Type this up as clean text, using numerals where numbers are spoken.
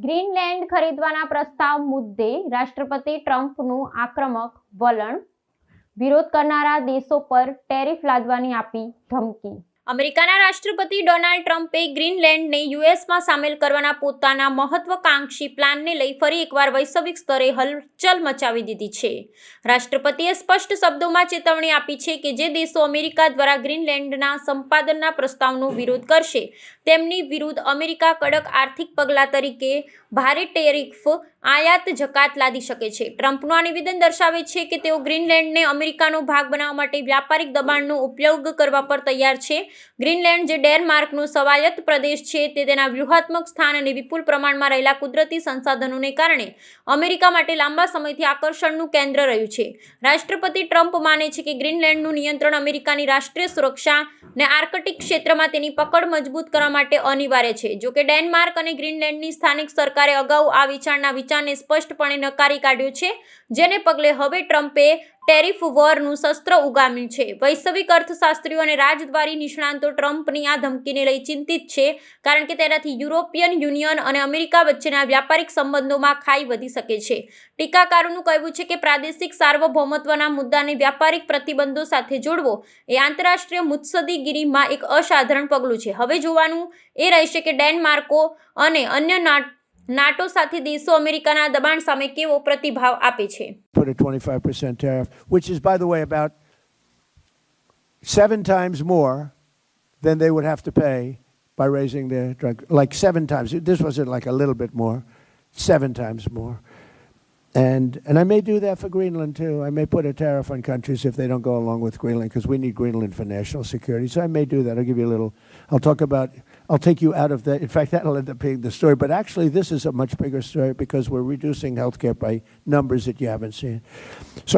Greenland ખરીદવાના પ્રસ્તાવ મુદ્દે રાષ્ટ્રપતિ ટ્રમ્પનું આક્રમક વલણ, વિરોધ કરનારા દેશો પર ટેરિફ લાદવાની આપી ધમકી। અમેરિકાના રાષ્ટ્રપતિ ડોનાલ્ડ ટ્રમ્પે ગ્રીનલેન્ડને યુએસમાં સામેલ કરવાના પોતાના મહત્વાકાંક્ષી પ્લાનને લઈ ફરી એકવાર વૈશ્વિક સ્તરે હલચલ મચાવી દીધી છે। રાષ્ટ્રપતિએ સ્પષ્ટ શબ્દોમાં ચેતવણી આપી છે કે જે દેશો અમેરિકા દ્વારા ગ્રીનલેન્ડના સંપાદનના પ્રસ્તાવનો વિરોધ કરશે તેમની વિરુદ્ધ અમેરિકા કડક આર્થિક પગલાં તરીકે ભારે ટેરિફ આયાત જકાત લાદી શકે છે। ટ્રમ્પનું આ નિવેદન દર્શાવે છે કે તેઓ ગ્રીનલેન્ડને અમેરિકાનો ભાગ બનાવવા માટે વ્યાપારિક દબાણનો ઉપયોગ કરવા પર તૈયાર છે। ગ્રીનલેન્ડ જે ડેનમાર્કનો સ્વાયત્ત પ્રદેશ છે તે તેના વ્યૂહાત્મક સ્થાન અને વિપુલ પ્રમાણમાં રહેલા કુદરતી સંસાધનોને કારણે અમેરિકા માટે લાંબા સમયથી આકર્ષણનું કેન્દ્ર રહ્યું છે। રાષ્ટ્રપતિ ટ્રમ્પ માને છે કે ગ્રીનલેન્ડનું નિયંત્રણ અમેરિકાની રાષ્ટ્રીય સુરક્ષા અને આર્કટિક ક્ષેત્રમાં તેની પકડ મજબૂત કરવા માટે અનિવાર્ય છે। જોકે ડેનમાર્ક અને ગ્રીનલેન્ડની સ્થાનિક સરકારે અગાઉ આ વિચારને સ્પષ્ટપણે નકારી કાઢ્યો છે, જેને પગલે હવે ટ્રમ્પે ટેરિફ વોરનું શસ્ત્ર ઉગામ્યું છે। વૈશ્વિક અર્થશાસ્ત્રીઓ અને રાજદ્વારી નિષ્ણાતો ટ્રમ્પની આ ધમકીને લઈ ચિંતિત છે, કારણ કે તેનાથી યુરોપિયન યુનિયન અને અમેરિકા વચ્ચેના વ્યાપારિક સંબંધોમાં ખાઈ વધી શકે છે। ટીકાકારોનું કહેવું છે કે પ્રાદેશિક સાર્વભૌમત્વના મુદ્દાને વ્યાપારિક પ્રતિબંધો સાથે જોડવો એ આંતરરાષ્ટ્રીય મુત્સદ્દીગીરીમાં એક અસાધારણ પગલું છે। હવે જોવાનું એ રહેશે કે ડેનમાર્કો અને અન્ય નાટો સાથે દેશો અમેરિકાના દબાણ સામે કેવો પ્રતિભાવ આપે છે। Put a 25% tariff, which is, by the way, about 7 times more than they would have to pay by raising their drug, like 7 times. This wasn't like a little bit more, 7 times more. And I may do that for Greenland too. I may put a tariff on countries if they don't go along with Greenland, because we need Greenland for national security. So I may do that. I'll give you a little, I'll take you out of that. In fact, that'll end up being the story. But actually, this is a much bigger story because we're reducing healthcare by numbers that you haven't seen. So